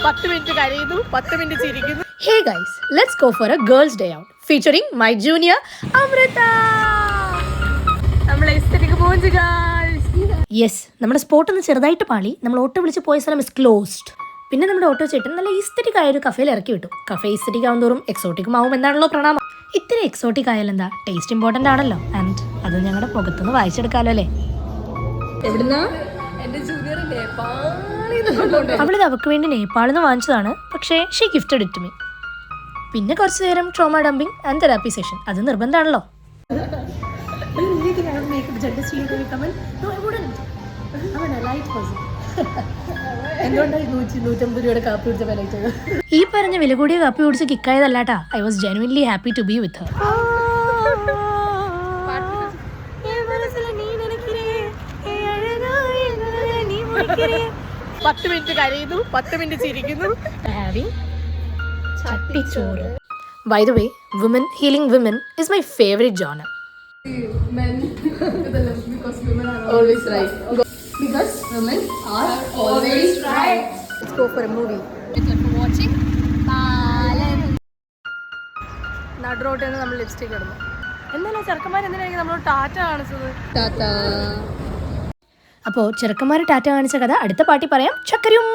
10 minute കരയുന്നു, 10 minute ചിരിക്കുന്നു. Hey guys, let's go for a girls' day out featuring my junior Amrita. നമ്മളെ aesthetic പോഞ്ച് girls. Yes, നമ്മുടെ spot ഒന്ന് ചെറുതായിട്ട് പാളി. നമ്മൾ ഓട്ടോ വിളിച്ച് പോയ സ്ഥലം ഇസ് ക്ലോസ്ഡ്. പിന്നെ നമ്മുടെ ഓട്ടോ ചേട്ടൻ നല്ല ഈസ്തെറ്റിക് ആയ ഒരു കഫേയിൽ ഇറക്കി വിട്ടു. കഫേ ഈസ്തെറ്റിക് ആവും തോറും എക്സോട്ടിക്കും ആവും എന്നാണല്ലോ പ്രണാമം. ഇത്തിരി എക്സോട്ടിക് ആയാലും എന്താ, ടേസ്റ്റ് ഇമ്പോർട്ടൻ്റ് ആണല്ലോ. ആൻഡ് അത് ഞങ്ങളുടെ മുഖത്തുനിന്ന് വായിച്ചെടുക്കാമല്ലോ അല്ലേ. എവിടുന്നാ? എന്റെ ജൂനിയർ അവളിത് അവൾക്ക് വേണ്ടി നേപ്പാളിൽ നിന്ന് വാങ്ങിച്ചതാണ്. പക്ഷേ ഷീ ഗിഫ്റ്റഡ് ഇറ്റ് മീ. പിന്നെ കുറച്ച് നേരം trauma dumping and therapy session, അത് നിർബന്ധമാണല്ലോ. ഈ പറഞ്ഞ വില കൂടിയ കാപ്പി കുടിച്ച് കിക്കായതല്ലാട്ടാ. I was genuinely happy to be with her. 10 minute കരയുന്നു, 10 മിനിറ്റ് ചിരിക്കുന്നു. ചട്ടിച്ചോറ്. By the way, women healing women is my favorite genre. Men because women are always right. Because women are always right. Let's go for a movie. Thank you for watching. നടുറോട്ടിൽ നമ്മൾ lipstick ഇടുന്നു. എന്തായാലും ചെറുക്കന്മാർ എന്തിനായിരിക്കും നമ്മളോട് ടാറ്റ കാണിച്ചത്? ടാറ്റ. അപ്പോൾ ചെറുക്കന്മാർ ടാറ്റ കാണിച്ച കഥ അടുത്ത പാട്ടി പറയാം. ചക്കരും.